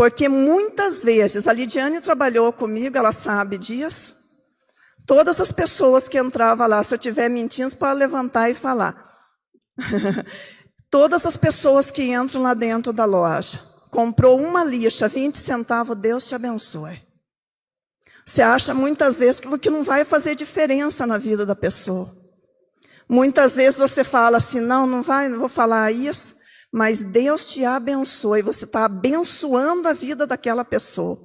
Porque muitas vezes, a Lidiane trabalhou comigo, ela sabe disso. Todas as pessoas que entravam lá, se eu estiver mentindo, pode levantar e falar. Todas as pessoas que entram lá dentro da loja, comprou uma lixa, 20 centavos, Deus te abençoe. Você acha muitas vezes que não vai fazer diferença na vida da pessoa. Muitas vezes você fala assim, não vai, não vou falar isso, mas Deus te abençoe, você está abençoando a vida daquela pessoa.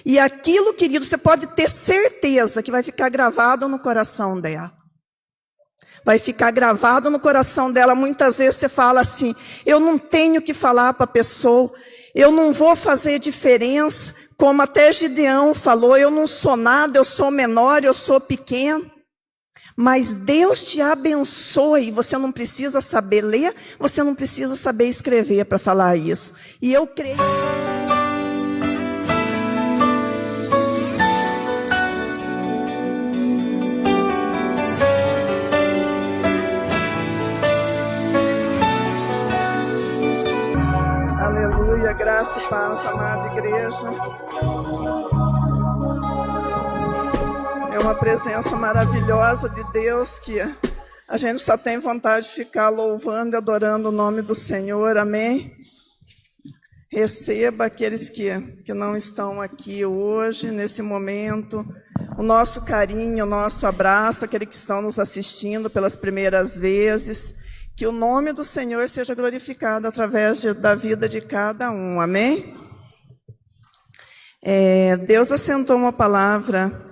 E aquilo, querido, você pode ter certeza que vai ficar gravado no coração dela. Vai ficar gravado no coração dela. Muitas vezes você fala assim, eu não tenho que falar para a pessoa, eu não vou fazer diferença, como até Gideão falou, eu não sou nada, eu sou menor, eu sou pequeno. Mas Deus te abençoe, você não precisa saber ler, você não precisa saber escrever para falar isso. E eu creio... Aleluia, graça e paz, amada igreja. É uma presença maravilhosa de Deus que a gente só tem vontade de ficar louvando e adorando o nome do Senhor, amém? Receba aqueles que não estão aqui hoje, nesse momento, o nosso carinho, o nosso abraço, aqueles que estão nos assistindo pelas primeiras vezes. Que o nome do Senhor seja glorificado através da vida de cada um, amém? Deus assentou uma palavra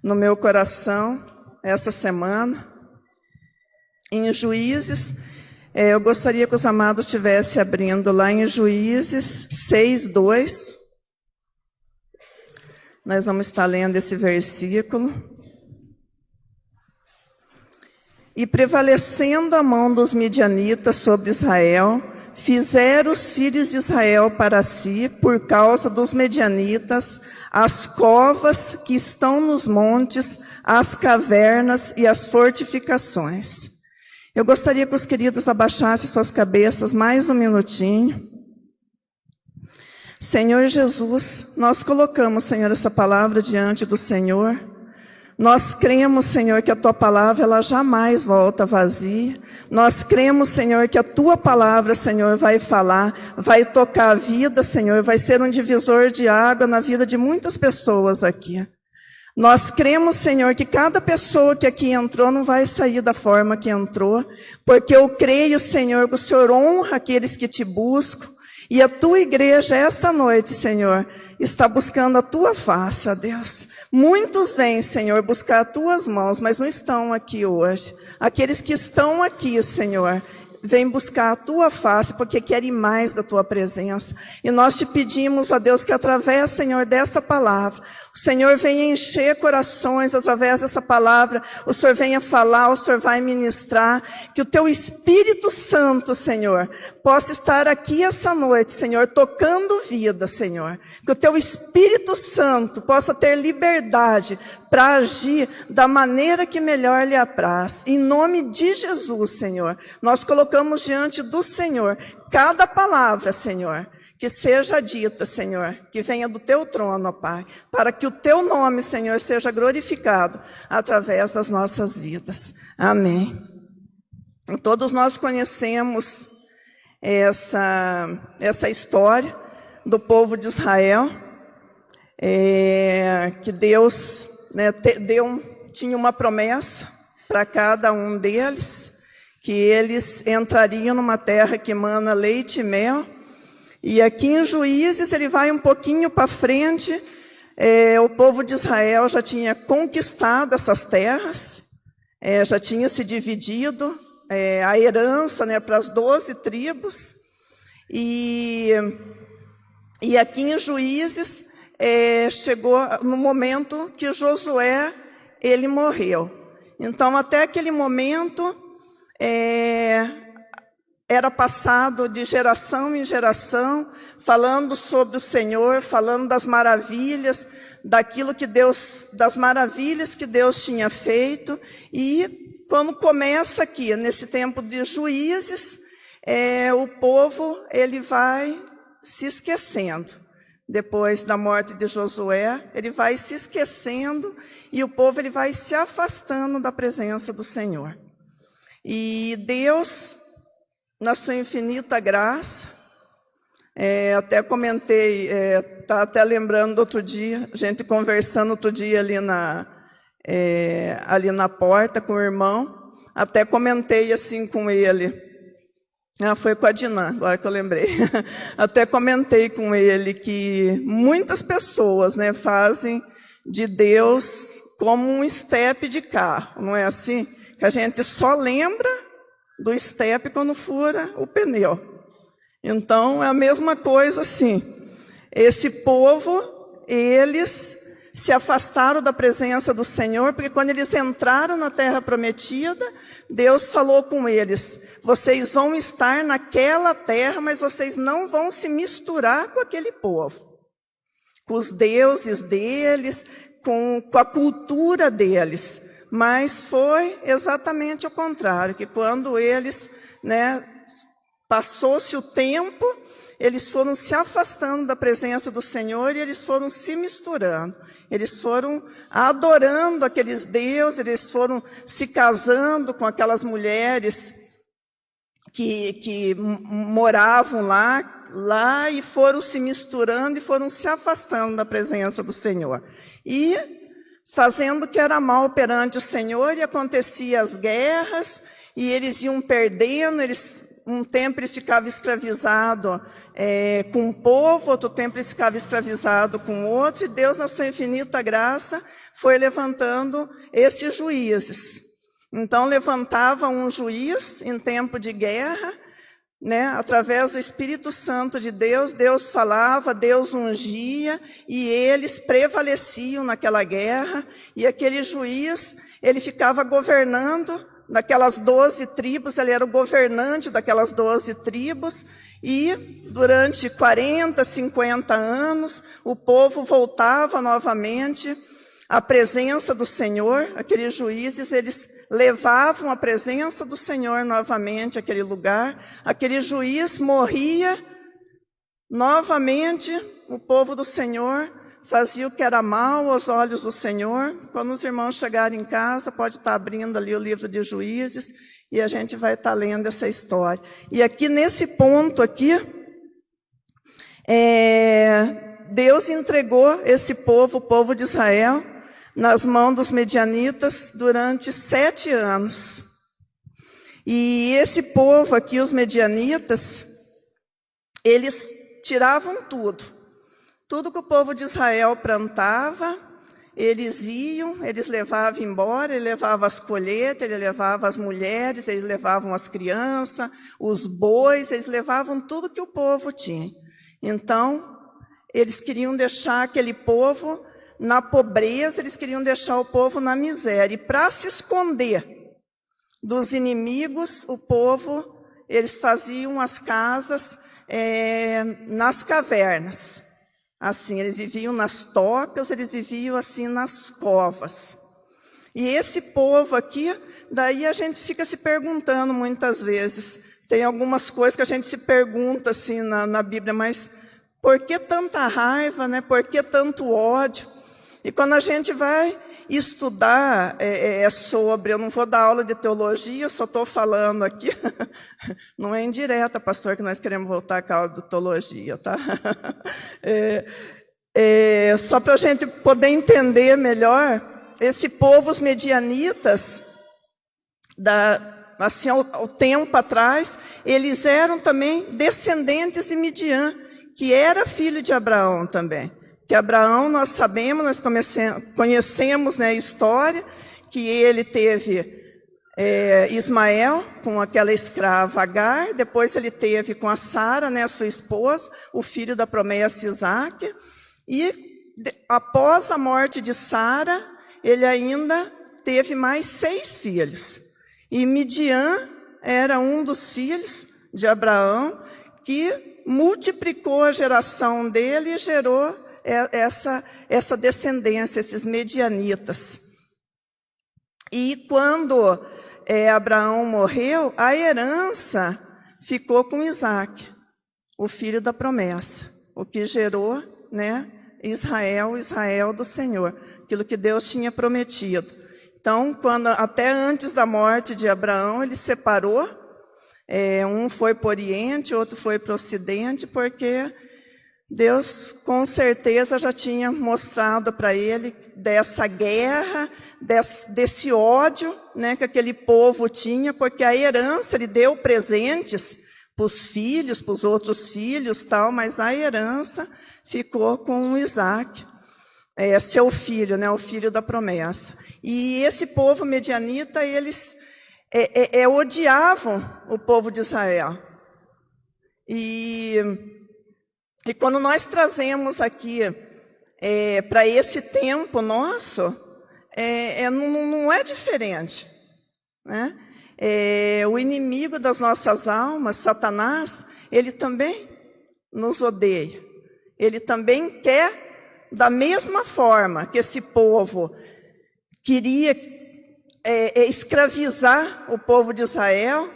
no meu coração essa semana, em Juízes. Eu gostaria que os amados estivessem abrindo lá em Juízes 6:2. Nós vamos estar lendo esse versículo. E prevalecendo a mão dos midianitas sobre Israel, fizeram os filhos de Israel para si, por causa dos midianitas, as covas que estão nos montes, as cavernas e as fortificações. Eu gostaria que os queridos abaixassem suas cabeças mais um minutinho. Senhor Jesus, nós colocamos, Senhor, essa palavra diante do Senhor. Nós cremos, Senhor, que a Tua palavra, ela jamais volta vazia. Nós cremos, Senhor, que a Tua palavra, Senhor, vai falar, vai tocar a vida, Senhor, vai ser um divisor de água na vida de muitas pessoas aqui. Nós cremos, Senhor, que cada pessoa que aqui entrou não vai sair da forma que entrou, porque eu creio, Senhor, que o Senhor honra aqueles que te buscam. E a Tua igreja, esta noite, Senhor, está buscando a Tua face, ó Deus. Muitos vêm, Senhor, buscar as Tuas mãos, mas não estão aqui hoje. Aqueles que estão aqui, Senhor, vêm buscar a Tua face, porque querem mais da Tua presença. E nós te pedimos, ó Deus, que através, Senhor, dessa palavra, o Senhor venha encher corações através dessa palavra, o Senhor venha falar, o Senhor vai ministrar, que o Teu Espírito Santo, Senhor, possa estar aqui essa noite, Senhor, tocando vida, Senhor. Que o Teu Espírito Santo possa ter liberdade para agir da maneira que melhor lhe apraz. Em nome de Jesus, Senhor, nós colocamos diante do Senhor cada palavra, Senhor, que seja dita, Senhor, que venha do Teu trono, ó Pai, para que o Teu nome, Senhor, seja glorificado através das nossas vidas. Amém. Todos nós conhecemos essa história do povo de Israel, que Deus, né, tinha uma promessa para cada um deles, que eles entrariam numa terra que emana leite e mel. E aqui em Juízes, ele vai um pouquinho para frente, o povo de Israel já tinha conquistado essas terras, já tinha se dividido a herança, né, para as 12 tribos. E aqui em Juízes, chegou no momento que Josué, ele morreu. Então, até aquele momento, era passado de geração em geração, falando sobre o Senhor, falando das maravilhas, das maravilhas que Deus tinha feito. E quando começa aqui, nesse tempo de Juízes, o povo, ele vai se esquecendo. depois da morte de Josué, ele vai se esquecendo e o povo ele vai se afastando da presença do Senhor. E Deus, na sua infinita graça, até comentei, tá até lembrando do outro dia, a gente conversando outro dia ali na porta com o irmão, até comentei assim com ele, foi com a Dinã, agora que eu lembrei, até comentei com ele que muitas pessoas, né, fazem de Deus como um estepe de carro, não é assim? Que a gente só lembra do estepe quando fura o pneu. Então, é a mesma coisa assim. Esse povo, eles se afastaram da presença do Senhor, porque quando eles entraram na terra prometida, Deus falou com eles, vocês vão estar naquela terra, mas vocês não vão se misturar com aquele povo, com os deuses deles, com a cultura deles. Mas foi exatamente o contrário, que quando eles, né, passou-se o tempo, eles foram se afastando da presença do Senhor e eles foram se misturando. Eles foram adorando aqueles deuses, eles foram se casando com aquelas mulheres que moravam lá e foram se misturando e foram se afastando da presença do Senhor. E fazendo o que era mal perante o Senhor, e acontecia as guerras, e eles iam perdendo, um tempo eles ficavam escravizados com um povo, outro tempo eles ficavam escravizados com outro, e Deus, na sua infinita graça, foi levantando esses juízes. Então, levantava um juiz em tempo de guerra, né, através do Espírito Santo de Deus, Deus falava, Deus ungia, e eles prevaleciam naquela guerra, e aquele juiz, ele ficava governando daquelas 12 tribos, ele era o governante daquelas 12 tribos, e durante 40, 50 anos, o povo voltava novamente à presença do Senhor. Aqueles juízes, eles levavam a presença do Senhor novamente àquele lugar. Aquele juiz morria, novamente o povo do Senhor fazia o que era mal aos olhos do Senhor. Quando os irmãos chegarem em casa, pode estar abrindo ali o livro de Juízes, e a gente vai estar lendo essa história. E aqui nesse ponto aqui, Deus entregou esse povo, o povo de Israel, nas mãos dos medianitas durante 7 anos. E esse povo aqui, os medianitas, eles tiravam tudo. Tudo que o povo de Israel plantava, eles iam, eles levavam embora, eles levavam as colheitas, eles levavam as mulheres, eles levavam as crianças, os bois, eles levavam tudo que o povo tinha. Então, eles queriam deixar aquele povo na pobreza, eles queriam deixar o povo na miséria. E para se esconder dos inimigos, o povo, eles faziam as casas nas cavernas. Assim, eles viviam nas tocas, eles viviam assim nas covas. E esse povo aqui, daí a gente fica se perguntando muitas vezes. Tem algumas coisas que a gente se pergunta assim na Bíblia, mas por que tanta raiva, né? Por que tanto ódio? E quando a gente vai estudar sobre, eu não vou dar aula de teologia, eu só estou falando aqui, não é indireta, pastor, que nós queremos voltar com a aula de teologia, tá? Só para a gente poder entender melhor, esse povo, os medianitas, assim, ao tempo atrás, eles eram também descendentes de Midian, que era filho de Abraão também. Que Abraão, nós sabemos, nós conhecemos, né, a história, que ele teve Ismael com aquela escrava Agar, depois ele teve com a Sara, né, sua esposa, o filho da promessa Isaque, e após a morte de Sara, ele ainda teve mais 6 filhos. E Midian era um dos filhos de Abraão, que multiplicou a geração dele e gerou essa descendência, esses medianitas. E quando Abraão morreu, a herança ficou com Isaque, o filho da promessa, o que gerou né? Israel, Israel do Senhor, aquilo que Deus tinha prometido. Então, até antes da morte de Abraão, ele separou, um foi para o Oriente, outro foi para o Ocidente, porque Deus com certeza já tinha mostrado para ele dessa guerra, desse ódio, né, que aquele povo tinha, porque a herança, ele deu presentes para os filhos, para os outros filhos, tal, mas a herança ficou com Isaac, seu filho, né, o filho da promessa. E esse povo medianita, eles odiavam o povo de Israel. E quando nós trazemos aqui para esse tempo nosso, não é diferente, né? O inimigo das nossas almas, Satanás, ele também nos odeia. Ele também quer, da mesma forma que esse povo queria escravizar o povo de Israel,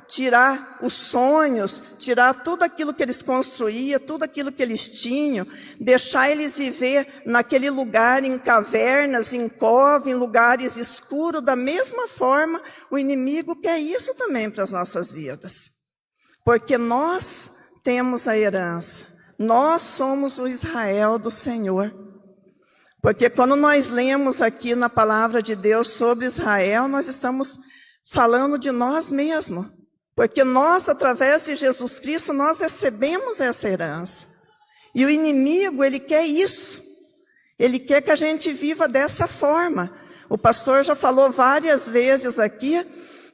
tirar os sonhos, tirar tudo aquilo que eles construíam, tudo aquilo que eles tinham, deixar eles viver naquele lugar, em cavernas, em cova, em lugares escuros. Da mesma forma, o inimigo quer isso também para as nossas vidas. Porque nós temos a herança, nós somos o Israel do Senhor. Porque quando nós lemos aqui na palavra de Deus sobre Israel, nós estamos falando de nós mesmos. Porque nós, através de Jesus Cristo, nós recebemos essa herança. E o inimigo, ele quer isso. Ele quer que a gente viva dessa forma. O pastor já falou várias vezes aqui,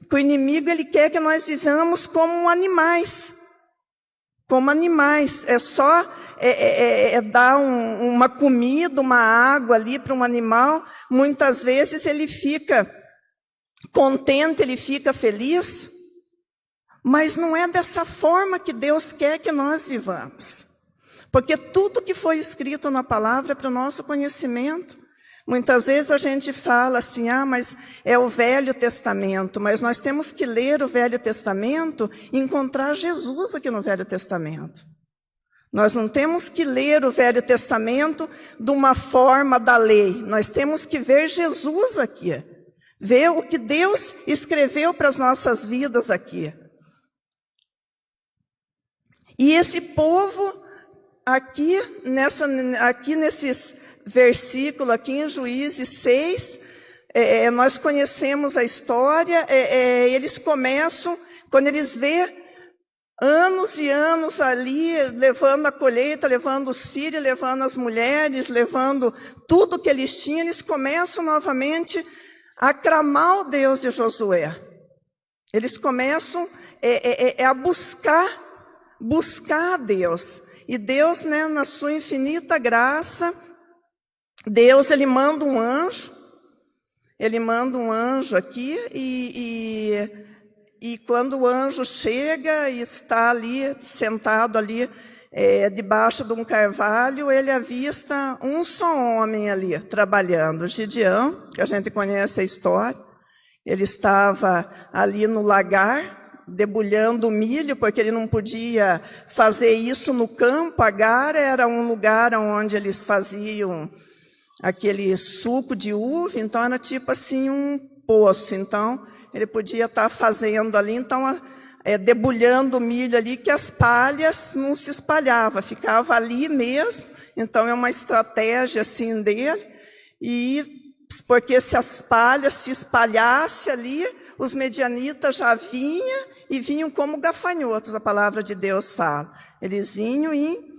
que o inimigo, ele quer que nós vivamos como animais. Como animais. É só dar uma comida, uma água ali para um animal. Muitas vezes ele fica contente, ele fica feliz. Mas não é dessa forma que Deus quer que nós vivamos. Porque tudo que foi escrito na palavra é para o nosso conhecimento. Muitas vezes a gente fala assim, mas é o Velho Testamento. Mas nós temos que ler o Velho Testamento e encontrar Jesus aqui no Velho Testamento. Nós não temos que ler o Velho Testamento de uma forma da lei. Nós temos que ver Jesus aqui. Ver o que Deus escreveu para as nossas vidas aqui. E esse povo, aqui nesses versículos, aqui em Juízes 6, nós conhecemos a história, eles começam, quando eles vê anos e anos ali, levando a colheita, levando os filhos, levando as mulheres, levando tudo que eles tinham, eles começam novamente a clamar o Deus de Josué. Eles começam a buscar a Deus. E Deus, né, na sua infinita graça, Deus, ele manda um anjo. Ele manda um anjo aqui e quando o anjo chega e está ali, sentado ali, debaixo de um carvalho, ele avista um só homem ali, trabalhando. Gideão, que a gente conhece a história, ele estava ali no lagar, debulhando o milho, porque ele não podia fazer isso no campo. Agar era um lugar onde eles faziam aquele suco de uva, então era tipo assim um poço. Então ele podia estar fazendo ali, então debulhando o milho ali, que as palhas não se espalhavam, ficava ali mesmo. Então é uma estratégia assim dele, e porque se as palhas se espalhassem ali, os medianitas já vinham como gafanhotos, a palavra de Deus fala. Eles vinham em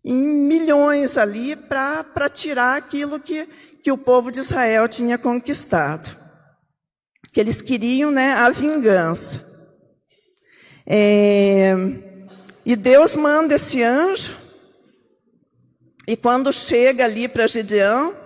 milhões ali para tirar aquilo que o povo de Israel tinha conquistado. Que eles queriam, né, a vingança. E Deus manda esse anjo, e quando chega ali para Gideão,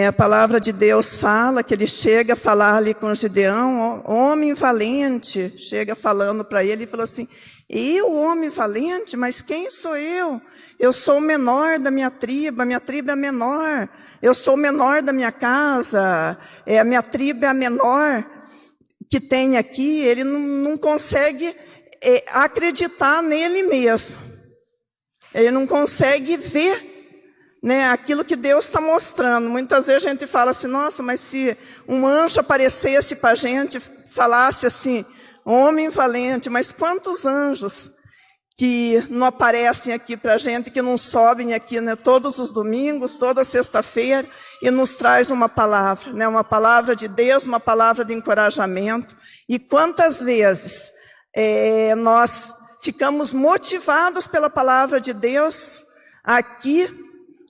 a palavra de Deus fala que ele chega a falar ali com Gideão, homem valente, chega falando para ele e falou assim, eu, homem valente, mas quem sou eu? Eu sou o menor da minha tribo é menor, eu sou o menor da minha casa, a minha tribo é a menor que tem aqui. Ele não consegue acreditar nele mesmo. Ele não consegue ver, né, aquilo que Deus está mostrando. Muitas vezes a gente fala assim, nossa, mas se um anjo aparecesse para a gente, falasse assim, homem valente, mas quantos anjos que não aparecem aqui para a gente, que não sobem aqui, né, todos os domingos, toda sexta-feira, e nos traz uma palavra, né, uma palavra de Deus, uma palavra de encorajamento. E quantas vezes nós ficamos motivados pela palavra de Deus aqui,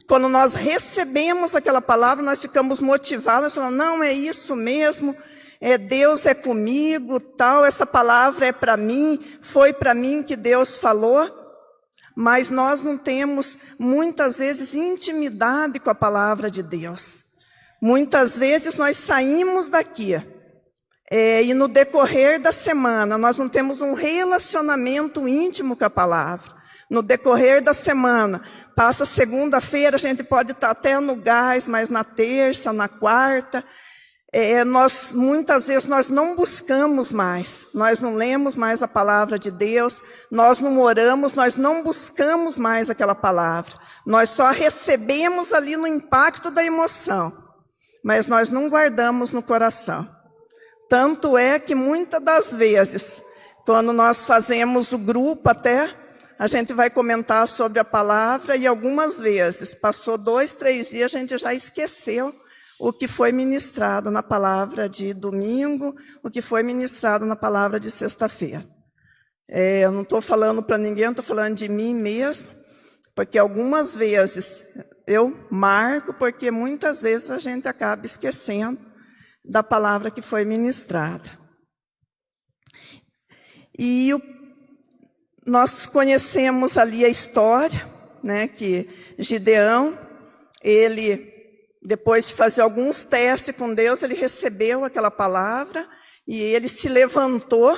quando nós recebemos aquela palavra, nós ficamos motivados, falando, não, é isso mesmo, Deus é comigo, tal, essa palavra é para mim, foi para mim que Deus falou, mas nós não temos, muitas vezes, intimidade com a palavra de Deus. Muitas vezes nós saímos daqui, e no decorrer da semana, nós não temos um relacionamento íntimo com a palavra. No decorrer da semana, passa segunda-feira, a gente pode estar até no gás, mas na terça, na quarta, muitas vezes nós não buscamos mais, nós não lemos mais a palavra de Deus, nós não oramos, nós não buscamos mais aquela palavra. Nós só recebemos ali no impacto da emoção, mas nós não guardamos no coração. Tanto é que muitas das vezes, quando nós fazemos o grupo até, a gente vai comentar sobre a palavra e algumas vezes, passou 2, 3 dias, a gente já esqueceu o que foi ministrado na palavra de domingo, o que foi ministrado na palavra de sexta-feira. Eu não estou falando para ninguém, estou falando de mim mesmo, porque algumas vezes eu marco, porque muitas vezes a gente acaba esquecendo da palavra que foi ministrada. E nós conhecemos ali a história, né, que Gideão, ele, depois de fazer alguns testes com Deus, ele recebeu aquela palavra e ele se levantou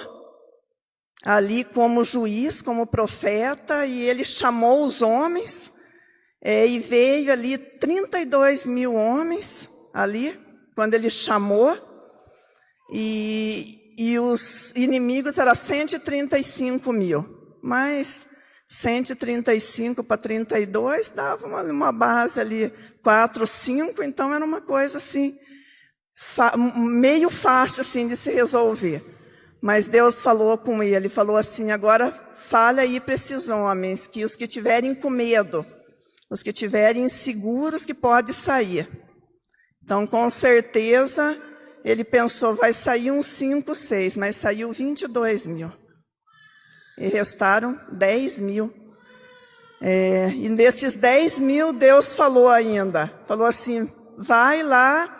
ali como juiz, como profeta, e ele chamou os homens, e veio ali 32 mil homens ali, quando ele chamou, e os inimigos eram 135 mil, mas 135 para 32 dava uma base ali, 4, 5, então era uma coisa assim, meio fácil assim de se resolver. Mas Deus falou com ele, falou assim, agora fale aí para esses homens, que os que tiverem com medo, os que tiverem inseguros, que pode sair. Então, com certeza, ele pensou, vai sair uns 5, 6, mas saiu 22 mil. E restaram 10 mil. E desses 10 mil, Deus falou ainda, falou assim, vai lá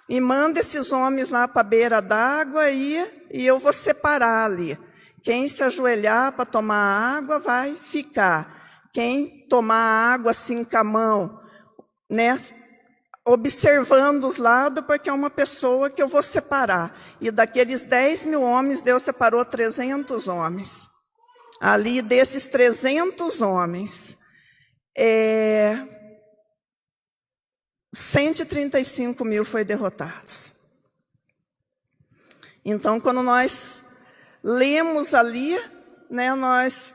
e manda esses homens lá para a beira d'água e eu vou separar ali. Quem se ajoelhar para tomar água vai ficar. Quem tomar água assim com a mão, né, observando os lados, porque é uma pessoa que eu vou separar. E daqueles 10 mil homens, Deus separou 300 homens. Ali desses 300 homens, 135 mil foi derrotados. Então, quando nós lemos ali, né, nós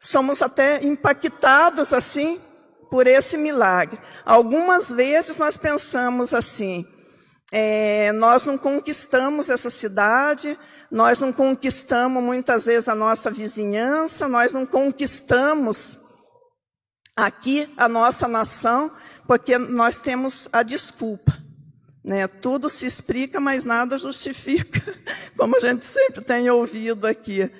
somos até impactados assim por esse milagre. Algumas vezes nós pensamos assim, nós não conquistamos essa cidade, nós não conquistamos muitas vezes a nossa vizinhança, nós não conquistamos aqui a nossa nação, porque nós temos a desculpa, né? Tudo se explica, mas nada justifica, como a gente sempre tem ouvido aqui.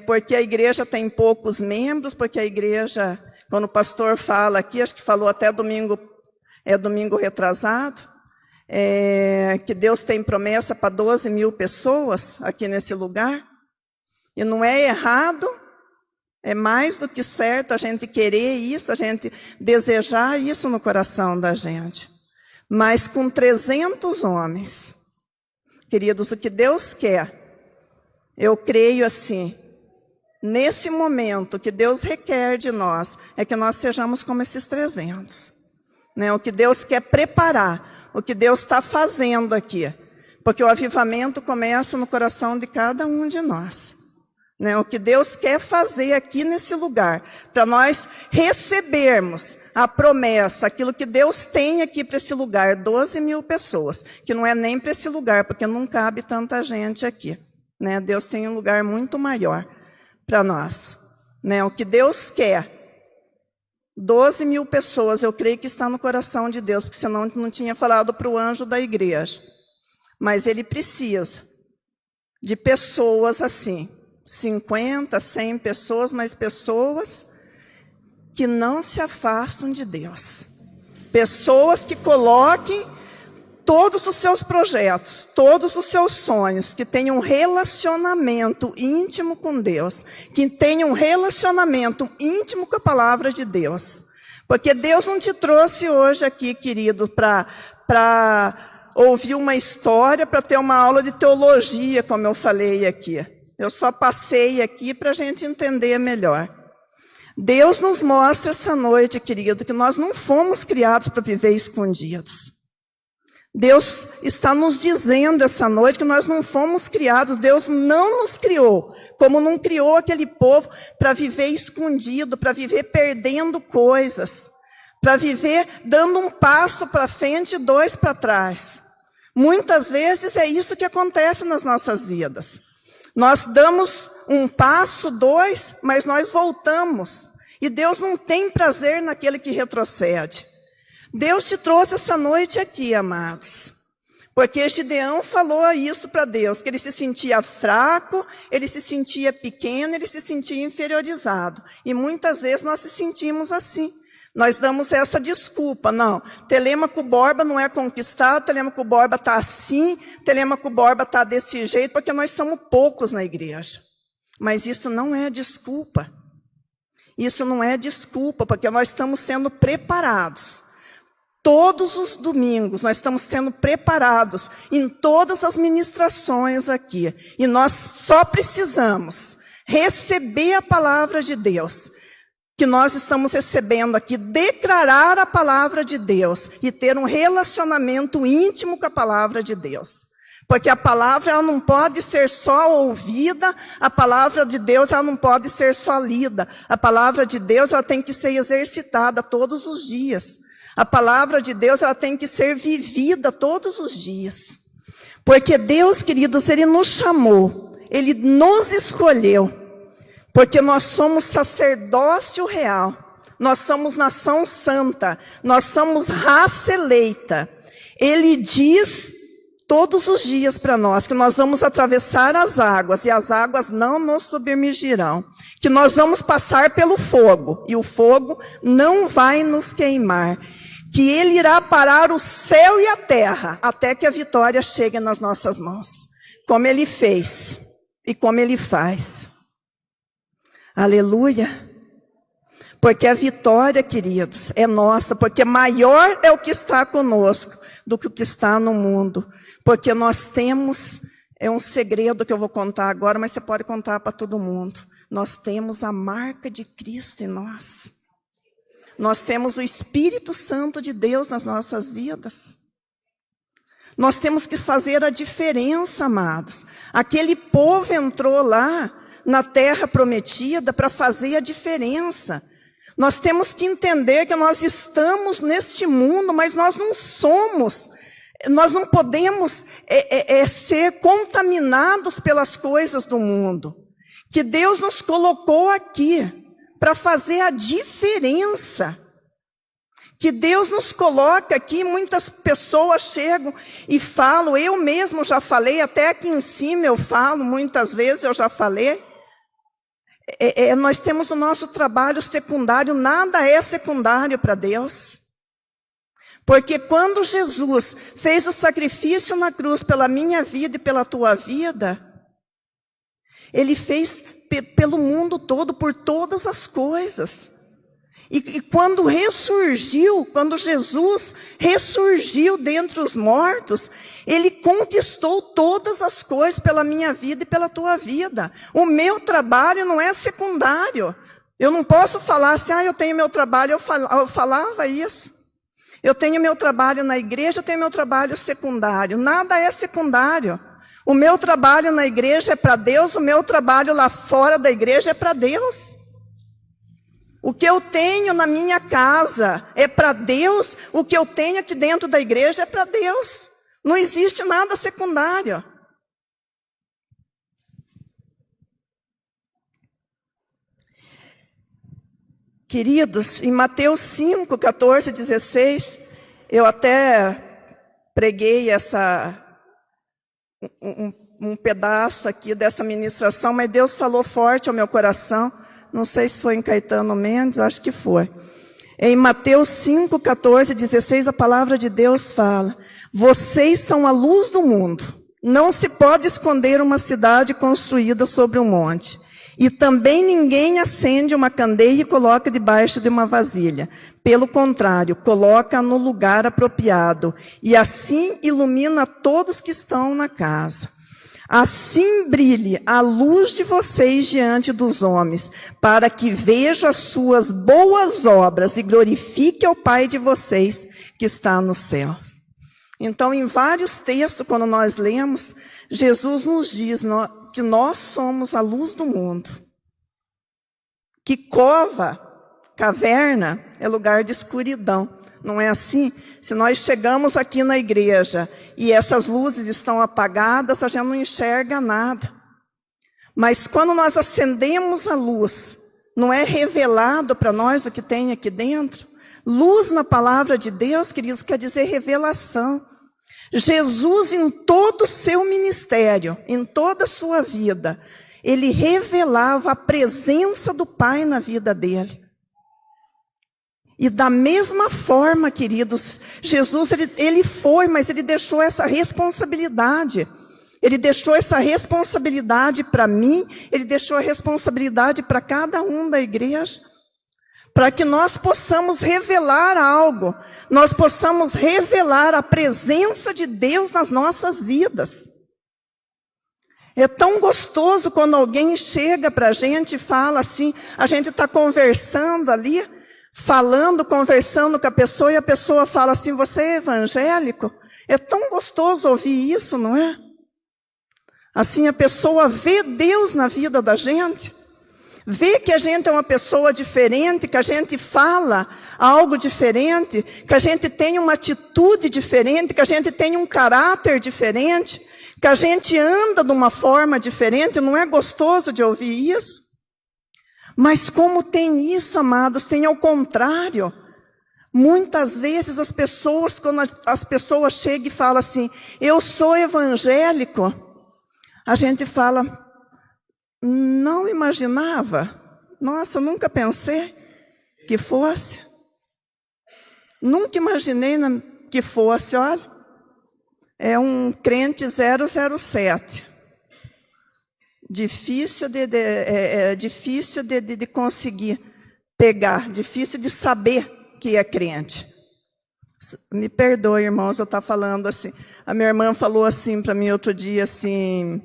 Porque a igreja tem poucos membros, porque a igreja, quando o pastor fala aqui, acho que falou até domingo retrasado, que Deus tem promessa para 12 mil pessoas aqui nesse lugar, e não é errado, é mais do que certo a gente querer isso, a gente desejar isso no coração da gente. Mas com 300 homens, queridos, o que Deus quer, eu creio assim, nesse momento, o que Deus requer de nós, é que nós sejamos como esses 300. Né? O que Deus quer preparar, o que Deus está fazendo aqui. Porque o avivamento começa no coração de cada um de nós. né? O que Deus quer fazer aqui nesse lugar, para nós recebermos a promessa, aquilo que Deus tem aqui para esse lugar, 12 mil pessoas, que não é nem para esse lugar, porque não cabe tanta gente aqui, né? Deus tem um lugar muito maior para nós, né? O que Deus quer, 12 mil pessoas, eu creio que está no coração de Deus, porque senão não tinha falado para o anjo da igreja. Mas Ele precisa de pessoas assim, 50, 100 pessoas, mas pessoas que não se afastam de Deus. Pessoas que coloquem todos os seus projetos, todos os seus sonhos, que tenham um relacionamento íntimo com Deus, que tenham um relacionamento íntimo com a palavra de Deus. Porque Deus não te trouxe hoje aqui, querido, para ouvir uma história, para ter uma aula de teologia, como eu falei aqui. Eu só passei aqui para a gente entender melhor. Deus nos mostra essa noite, querido, que nós não fomos criados para viver escondidos. Deus está nos dizendo essa noite que nós não fomos criados, Deus não nos criou, como não criou aquele povo para viver escondido, para viver perdendo coisas, para viver dando um passo para frente e 2 para trás. Muitas vezes é isso que acontece nas nossas vidas. Nós damos um passo, 2, mas nós voltamos. E Deus não tem prazer naquele que retrocede. Deus te trouxe essa noite aqui, amados. Porque Gideão falou isso para Deus, que ele se sentia fraco, ele se sentia pequeno, ele se sentia inferiorizado. E muitas vezes nós se sentimos assim. Nós damos essa desculpa, não, Telêmaco Borba não é conquistado, Telêmaco Borba está assim, Telêmaco Borba está desse jeito, porque nós somos poucos na igreja. Mas isso não é desculpa. Isso não é desculpa, porque nós estamos sendo preparados. Todos os domingos nós estamos sendo preparados em todas as ministrações aqui. E nós só precisamos receber a palavra de Deus, que nós estamos recebendo aqui, declarar a palavra de Deus e ter um relacionamento íntimo com a palavra de Deus. Porque a palavra ela não pode ser só ouvida, a palavra de Deus ela não pode ser só lida. A palavra de Deus ela tem que ser exercitada todos os dias. A palavra de Deus ela tem que ser vivida todos os dias. Porque Deus, queridos, Ele nos chamou, Ele nos escolheu. Porque nós somos sacerdócio real, nós somos nação santa, nós somos raça eleita. Ele diz todos os dias para nós que nós vamos atravessar as águas e as águas não nos submergirão. Que nós vamos passar pelo fogo e o fogo não vai nos queimar. Que Ele irá parar o céu e a terra até que a vitória chegue nas nossas mãos. Como Ele fez e como Ele faz. Aleluia. Porque a vitória, queridos, é nossa. Porque maior é o que está conosco do que o que está no mundo. Porque nós temos, é um segredo que eu vou contar agora, mas você pode contar para todo mundo. Nós temos a marca de Cristo em nós. Nós temos o Espírito Santo de Deus nas nossas vidas. Nós temos que fazer a diferença, amados. Aquele povo entrou lá na terra prometida para fazer a diferença. Nós temos que entender que nós estamos neste mundo, mas nós não somos. Nós não podemos ser contaminados pelas coisas do mundo. Que Deus nos colocou aqui para fazer a diferença. Que Deus nos coloca aqui, muitas pessoas chegam e falam, eu mesmo já falei, até aqui em cima eu falo, muitas vezes eu já falei. Nós temos o nosso trabalho secundário, nada é secundário para Deus. Porque quando Jesus fez o sacrifício na cruz pela minha vida e pela tua vida, Ele fez pelo mundo todo, por todas as coisas. E quando ressurgiu, quando Jesus ressurgiu dentre os mortos, Ele conquistou todas as coisas pela minha vida e pela tua vida. O meu trabalho não é secundário. Eu não posso falar assim, eu tenho meu trabalho, eu falava isso. Eu tenho meu trabalho na igreja, eu tenho meu trabalho secundário. Nada é secundário. O meu trabalho na igreja é para Deus, o meu trabalho lá fora da igreja é para Deus. O que eu tenho na minha casa é para Deus, o que eu tenho aqui dentro da igreja é para Deus. Não existe nada secundário. Queridos, em Mateus 5, 14, 16, eu até preguei um pedaço aqui dessa ministração, mas Deus falou forte ao meu coração. Não sei se foi em Caetano Mendes, acho que foi. Em Mateus 5, 14, 16, a palavra de Deus fala: vocês são a luz do mundo. Não se pode esconder uma cidade construída sobre um monte. E também ninguém acende uma candeia e coloca debaixo de uma vasilha. Pelo contrário, coloca no lugar apropriado. E assim ilumina todos que estão na casa. Assim brilhe a luz de vocês diante dos homens, para que vejam as suas boas obras e glorifique ao Pai de vocês que está nos céus. Então, em vários textos, quando nós lemos, Jesus nos diz que nós somos a luz do mundo. Que cova, caverna, é lugar de escuridão. Não é assim? Se nós chegamos aqui na igreja e essas luzes estão apagadas, a gente não enxerga nada. Mas quando nós acendemos a luz, não é revelado para nós o que tem aqui dentro? Luz na palavra de Deus, queridos, quer dizer revelação. Jesus, em todo o seu ministério, em toda a sua vida, ele revelava a presença do Pai na vida dele. E da mesma forma, queridos, Jesus, ele foi, mas ele deixou essa responsabilidade. Ele deixou essa responsabilidade para mim, ele deixou a responsabilidade para cada um da igreja. Para que nós possamos revelar algo, nós possamos revelar a presença de Deus nas nossas vidas. É tão gostoso quando alguém chega para a gente e fala assim, a gente está conversando ali, conversando com a pessoa, e a pessoa fala assim: você é evangélico? É tão gostoso ouvir isso, não é? Assim a pessoa vê Deus na vida da gente, vê que a gente é uma pessoa diferente, que a gente fala algo diferente, que a gente tem uma atitude diferente, que a gente tem um caráter diferente, que a gente anda de uma forma diferente. Não é gostoso de ouvir isso? Mas como tem isso, amados, tem ao contrário. Muitas vezes as pessoas, quando as pessoas chegam e falam assim: eu sou evangélico, a gente fala: não imaginava, nossa, nunca pensei que fosse. Nunca imaginei que fosse, olha, é um crente 007. Difícil de conseguir pegar, difícil de saber que é crente. Me perdoe, irmãos, eu estou falando assim. A minha irmã falou assim para mim outro dia, assim,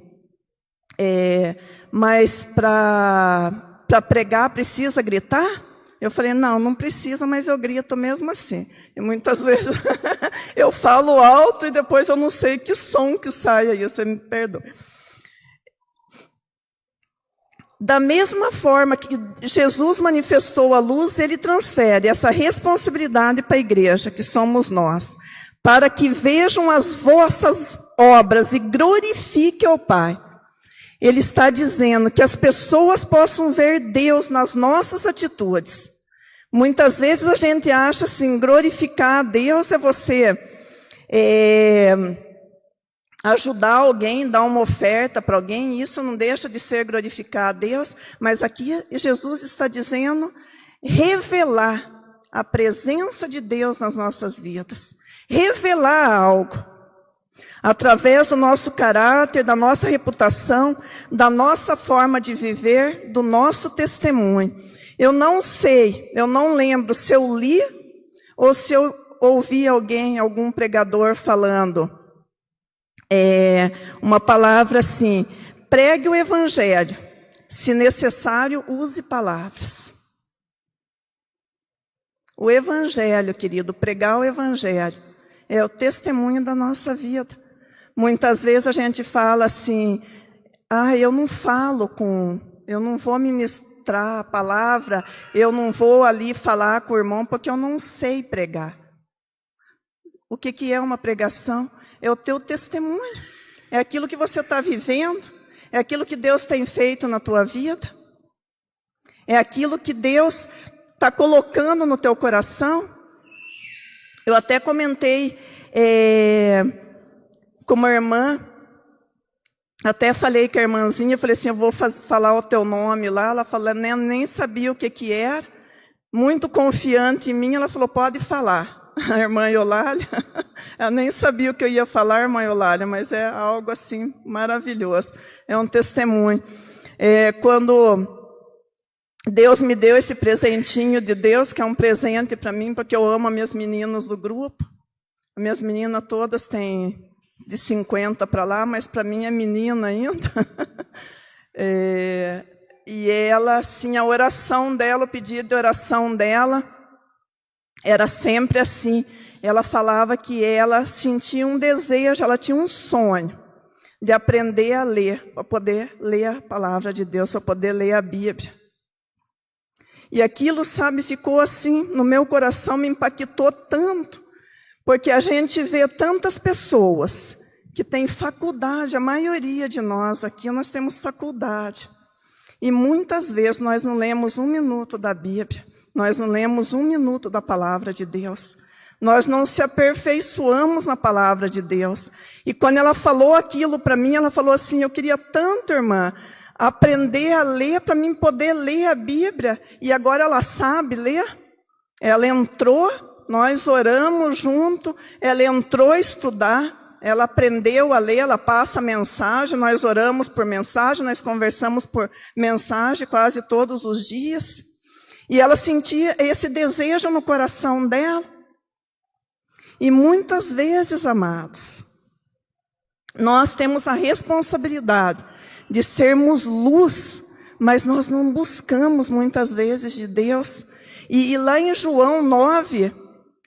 mas para pregar precisa gritar? Eu falei: não precisa, mas eu grito mesmo assim. E muitas vezes eu falo alto e depois eu não sei que som que sai aí, você me perdoe. Da mesma forma que Jesus manifestou a luz, ele transfere essa responsabilidade para a igreja, que somos nós, para que vejam as vossas obras e glorifiquem ao Pai. Ele está dizendo que as pessoas possam ver Deus nas nossas atitudes. Muitas vezes a gente acha assim, glorificar a Deus é você ajudar alguém, dar uma oferta para alguém. Isso não deixa de ser glorificar a Deus, mas aqui Jesus está dizendo revelar a presença de Deus nas nossas vidas. Revelar algo. Através do nosso caráter, da nossa reputação, da nossa forma de viver, do nosso testemunho. Eu não sei, eu não lembro se eu li ou se eu ouvi algum pregador falando uma palavra assim: pregue o evangelho, se necessário, use palavras. O evangelho, querido, pregar o evangelho é o testemunho da nossa vida. Muitas vezes a gente fala assim, eu não vou ministrar a palavra, eu não vou ali falar com o irmão porque eu não sei pregar. O que é uma pregação? É o teu testemunho, é aquilo que você está vivendo, é aquilo que Deus tem feito na tua vida, é aquilo que Deus está colocando no teu coração. Eu até comentei com uma irmã, até falei com a irmãzinha, falei assim, eu vou falar o teu nome lá. Ela falou, nem sabia o que era, muito confiante em mim, ela falou, pode falar. A irmã Eulália, ela nem sabia o que eu ia falar, irmã Eulália, mas é algo assim maravilhoso, é um testemunho. Quando Deus me deu esse presentinho de Deus, que é um presente para mim, porque eu amo as minhas meninas do grupo. As minhas meninas todas têm de 50 para lá, mas para mim é menina ainda. E ela, assim, a oração dela, o pedido de oração dela, era sempre assim. Ela falava que ela sentia um desejo, ela tinha um sonho de aprender a ler, para poder ler a palavra de Deus, para poder ler a Bíblia. E aquilo, sabe, ficou assim no meu coração, me impactou tanto, porque a gente vê tantas pessoas que têm faculdade, a maioria de nós aqui, nós temos faculdade. E muitas vezes nós não lemos 1 minuto da Bíblia, nós não lemos 1 minuto da palavra de Deus. Nós não se aperfeiçoamos na palavra de Deus. E quando ela falou aquilo para mim, ela falou assim, eu queria tanto, irmã, aprender a ler para mim poder ler a Bíblia. E agora ela sabe ler. Ela entrou, nós oramos junto, ela entrou a estudar, ela aprendeu a ler, ela passa a mensagem, nós oramos por mensagem, nós conversamos por mensagem quase todos os dias. E ela sentia esse desejo no coração dela. E muitas vezes, amados, nós temos a responsabilidade de sermos luz, mas nós não buscamos muitas vezes de Deus. E lá em João 9,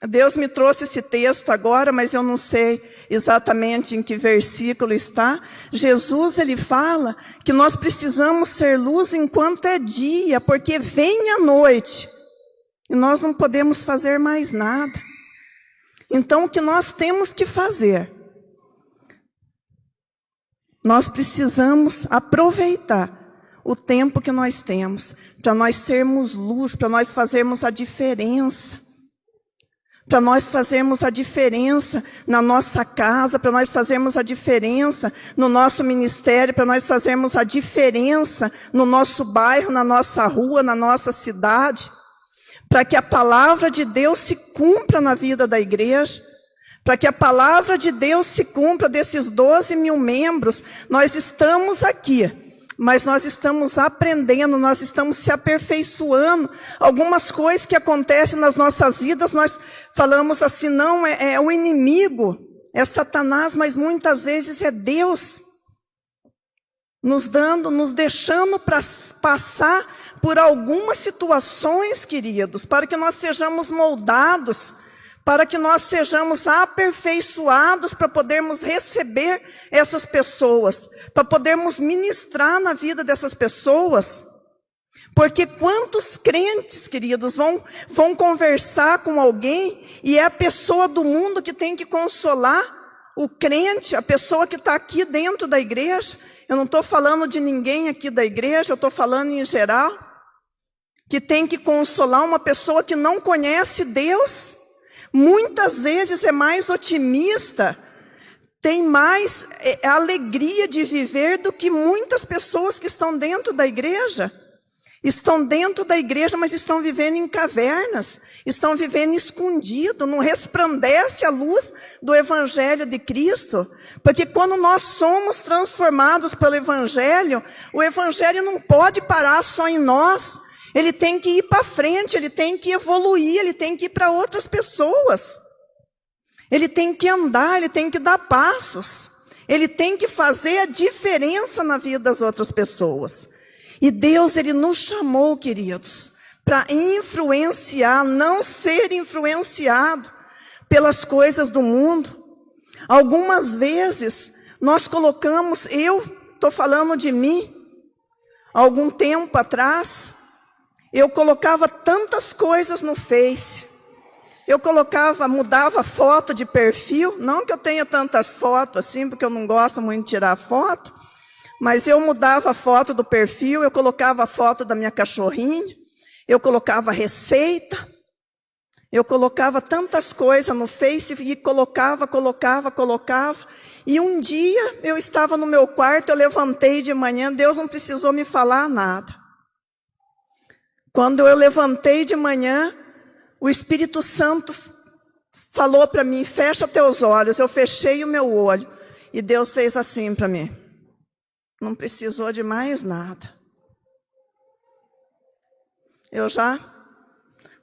Deus me trouxe esse texto agora, mas eu não sei exatamente em que versículo está. Jesus, ele fala que nós precisamos ser luz enquanto é dia, porque vem a noite e nós não podemos fazer mais nada. Então, o que nós temos que fazer? Nós precisamos aproveitar o tempo que nós temos, para nós sermos luz, para nós fazermos a diferença. Para nós fazermos a diferença na nossa casa, para nós fazermos a diferença no nosso ministério, para nós fazermos a diferença no nosso bairro, na nossa rua, na nossa cidade, para que a palavra de Deus se cumpra na vida da igreja, para que a palavra de Deus se cumpra desses 12 mil membros. Nós estamos aqui, mas nós estamos aprendendo, nós estamos se aperfeiçoando. Algumas coisas que acontecem nas nossas vidas, nós falamos assim, não, é o inimigo, é Satanás, mas muitas vezes é Deus nos deixando passar por algumas situações, queridos, para que nós sejamos moldados, para que nós sejamos aperfeiçoados, para podermos receber essas pessoas, para podermos ministrar na vida dessas pessoas. Porque quantos crentes, queridos, vão conversar com alguém e é a pessoa do mundo que tem que consolar o crente, a pessoa que está aqui dentro da igreja. Eu não estou falando de ninguém aqui da igreja, eu estou falando em geral, que tem que consolar uma pessoa que não conhece Deus. Muitas vezes é mais otimista, tem mais alegria de viver do que muitas pessoas que estão dentro da igreja. Estão dentro da igreja, mas estão vivendo em cavernas, estão vivendo escondido, não resplandece a luz do Evangelho de Cristo. Porque quando nós somos transformados pelo Evangelho, o Evangelho não pode parar só em nós. Ele tem que ir para frente, ele tem que evoluir, ele tem que ir para outras pessoas. Ele tem que andar, ele tem que dar passos. Ele tem que fazer a diferença na vida das outras pessoas. E Deus, ele nos chamou, queridos, para influenciar, não ser influenciado pelas coisas do mundo. Algumas vezes, Nós colocamos, eu estou falando de mim, algum tempo atrás, eu colocava tantas coisas no Face. Eu mudava foto de perfil, não que eu tenha tantas fotos assim, porque eu não gosto muito de tirar foto, mas eu mudava a foto do perfil, eu colocava a foto da minha cachorrinha, eu colocava receita, eu colocava tantas coisas no Face e colocava. E um dia eu estava no meu quarto, eu levantei de manhã, Deus não precisou me falar nada. Quando eu levantei de manhã, o Espírito Santo falou para mim, fecha teus olhos. Eu fechei o meu olho e Deus fez assim para mim. Não precisou de mais nada. Eu já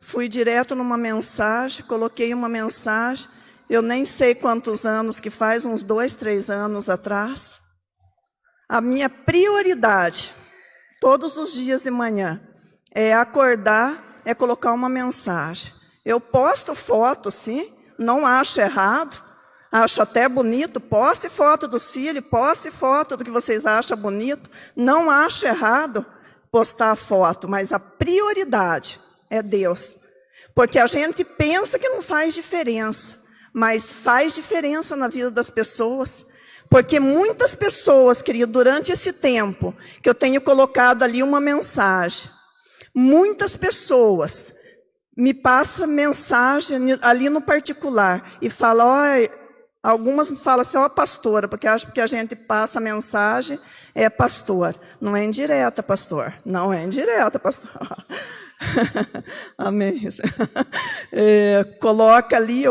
fui direto numa mensagem, coloquei uma mensagem, eu nem sei quantos anos que faz, uns 2, 3 anos atrás. A minha prioridade, todos os dias de manhã, é acordar, é colocar uma mensagem. Eu posto foto, sim, não acho errado, acho até bonito, poste foto dos filhos, poste foto do que vocês acham bonito, não acho errado postar foto, mas a prioridade é Deus. Porque a gente pensa que não faz diferença, mas faz diferença na vida das pessoas. Porque muitas pessoas, querido, durante esse tempo que eu tenho colocado ali uma mensagem, muitas pessoas me passam mensagem ali no particular e falam, algumas me falam assim, pastora, porque acham que a gente passa mensagem, é pastor. Não é indireta, pastor. Não é indireta, pastor. Amém. Coloca ali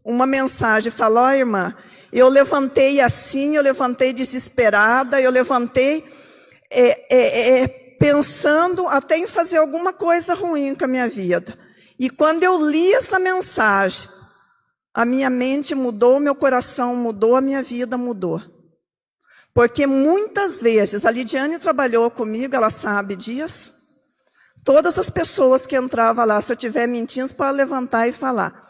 uma mensagem, fala, irmã, eu levantei assim, eu levantei desesperada, eu levantei pensando até em fazer alguma coisa ruim com a minha vida. E quando eu li essa mensagem, a minha mente mudou, meu coração mudou, a minha vida mudou. Porque muitas vezes, a Lidiane trabalhou comigo, ela sabe disso. Todas as pessoas que entravam lá, se eu estiver mentindo, para levantar e falar.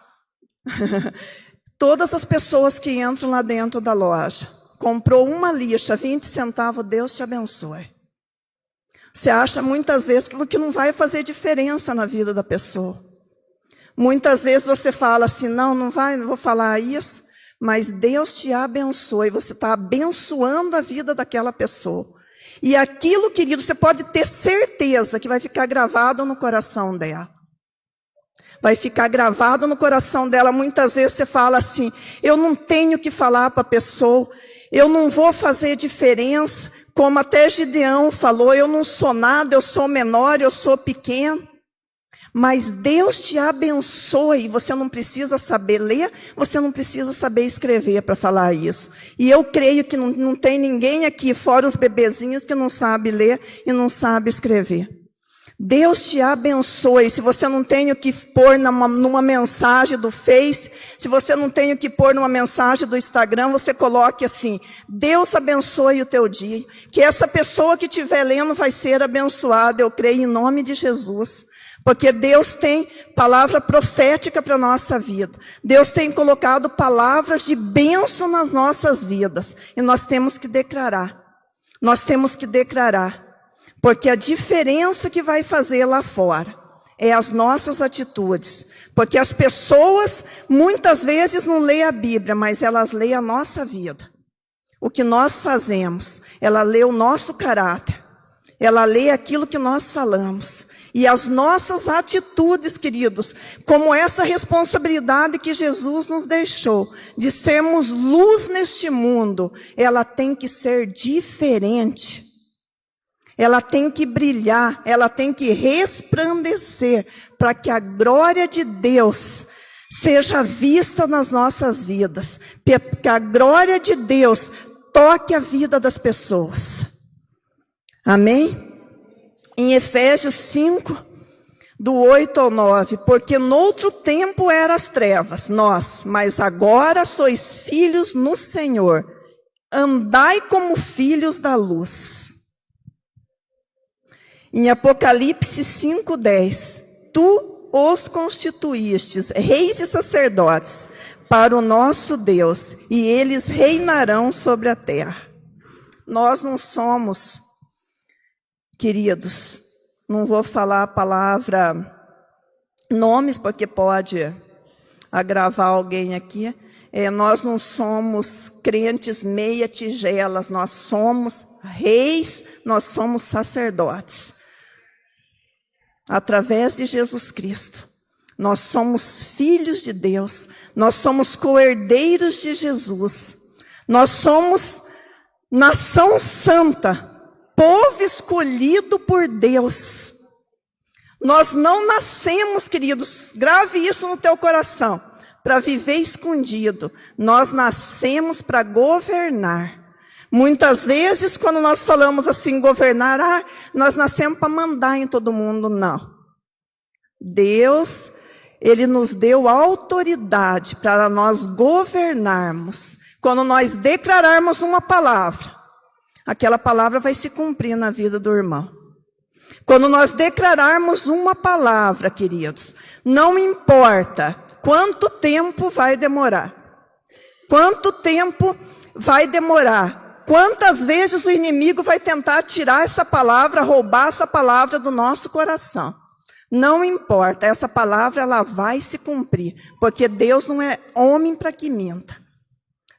Todas as pessoas que entram lá dentro da loja, comprou uma lixa, 20 centavos, Deus te abençoe. Você acha muitas vezes que não vai fazer diferença na vida da pessoa. Muitas vezes você fala assim, não vou falar isso, mas Deus te abençoe, você está abençoando a vida daquela pessoa. E aquilo, querido, você pode ter certeza que vai ficar gravado no coração dela. Vai ficar gravado no coração dela. Muitas vezes você fala assim, eu não tenho que falar para a pessoa, eu não vou fazer diferença, como até Gideão falou, eu não sou nada, eu sou menor, eu sou pequeno. Mas Deus te abençoe, você não precisa saber ler, você não precisa saber escrever para falar isso. E eu creio que não tem ninguém aqui, fora os bebezinhos, que não sabe ler e não sabe escrever. Deus te abençoe. Se você não tem o que pôr numa mensagem do Face, se você não tem o que pôr numa mensagem do Instagram, você coloque assim, Deus abençoe o teu dia. Que essa pessoa que estiver lendo vai ser abençoada, eu creio em nome de Jesus. Porque Deus tem palavra profética para a nossa vida. Deus tem colocado palavras de bênção nas nossas vidas. E nós temos que declarar. Nós temos que declarar. Porque a diferença que vai fazer lá fora é as nossas atitudes. Porque as pessoas muitas vezes não leem a Bíblia, mas elas leem a nossa vida. O que nós fazemos, ela lê o nosso caráter. Ela lê aquilo que nós falamos. E as nossas atitudes, queridos, como essa responsabilidade que Jesus nos deixou, de sermos luz neste mundo, ela tem que ser diferente. Ela tem que brilhar, ela tem que resplandecer, para que a glória de Deus seja vista nas nossas vidas. Que a glória de Deus toque a vida das pessoas. Amém? Em Efésios 5, do 8 ao 9, porque noutro tempo eram as trevas, mas agora sois filhos no Senhor, andai como filhos da luz. Em Apocalipse 5:10, tu os constituístes reis e sacerdotes para o nosso Deus, e eles reinarão sobre a terra. Nós não somos, queridos, não vou falar a palavra nomes, porque pode agravar alguém aqui. Nós não somos crentes meia tigelas, nós somos reis, nós somos sacerdotes. Através de Jesus Cristo, nós somos filhos de Deus, nós somos co-herdeiros de Jesus, nós somos nação santa, povo escolhido por Deus. Nós não nascemos, queridos, grave isso no teu coração, para viver escondido. Nós nascemos para governar. Muitas vezes, quando nós falamos assim, governar, nós nascemos para mandar em todo mundo. Não. Deus, Ele nos deu autoridade para nós governarmos. Quando nós declararmos uma palavra, aquela palavra vai se cumprir na vida do irmão. Quando nós declararmos uma palavra, queridos, não importa quanto tempo vai demorar. Quanto tempo vai demorar? Quantas vezes o inimigo vai tentar tirar essa palavra, roubar essa palavra do nosso coração? Não importa, essa palavra ela vai se cumprir, porque Deus não é homem para que minta,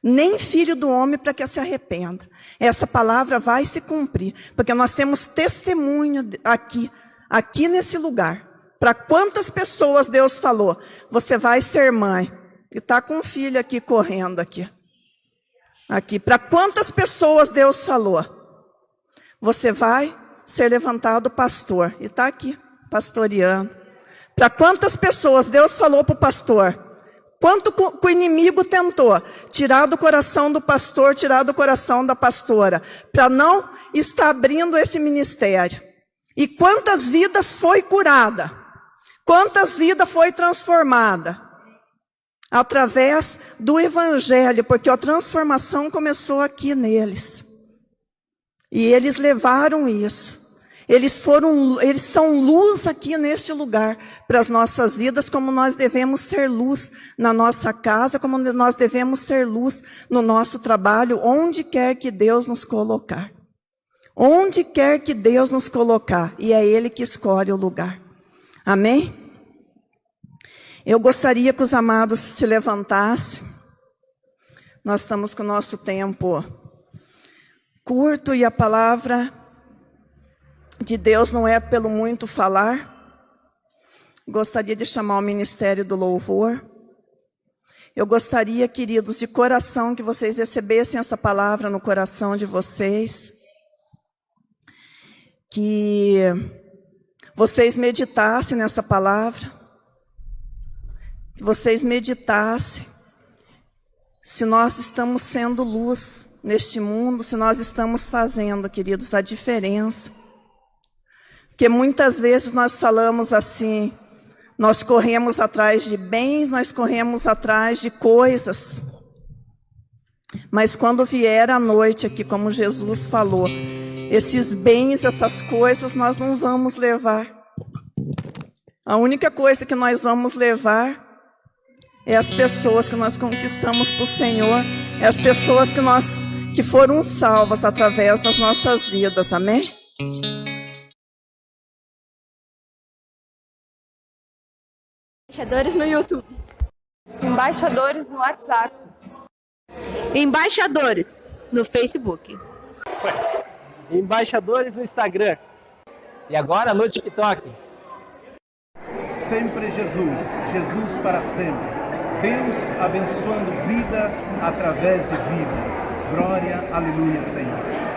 nem filho do homem para que se arrependa. Essa palavra vai se cumprir, porque nós temos testemunho aqui nesse lugar. Para quantas pessoas Deus falou, você vai ser mãe, e está com um filho aqui correndo aqui. Para quantas pessoas Deus falou, você vai ser levantado pastor, e está aqui, pastoreando. Para quantas pessoas Deus falou para o pastor, quanto o inimigo tentou tirar do coração do pastor, tirar do coração da pastora, para não estar abrindo esse ministério. E quantas vidas foi curada, quantas vidas foi transformada, através do evangelho, porque a transformação começou aqui neles. E eles levaram isso. Eles são luz aqui neste lugar para as nossas vidas, como nós devemos ser luz na nossa casa, como nós devemos ser luz no nosso trabalho, onde quer que Deus nos colocar. Onde quer que Deus nos colocar, e é Ele que escolhe o lugar. Amém? Eu gostaria que os amados se levantassem. Nós estamos com o nosso tempo curto e a palavra de Deus não é pelo muito falar. Gostaria de chamar o ministério do louvor. Eu gostaria, queridos, de coração, que vocês recebessem essa palavra no coração de vocês. Que vocês meditassem nessa palavra. Que vocês meditassem se nós estamos sendo luz neste mundo, se nós estamos fazendo, queridos, a diferença. Porque muitas vezes nós falamos assim, nós corremos atrás de bens, nós corremos atrás de coisas. Mas quando vier a noite aqui, como Jesus falou, esses bens, essas coisas, nós não vamos levar. A única coisa que nós vamos levar é as pessoas que nós conquistamos para o Senhor, é as pessoas que foram salvas através das nossas vidas, amém? Embaixadores no YouTube. Embaixadores no WhatsApp. Embaixadores no Facebook. Embaixadores no Instagram. E agora no TikTok. Sempre Jesus, Jesus para sempre. Deus abençoando vida através de vida. Glória, aleluia, Senhor.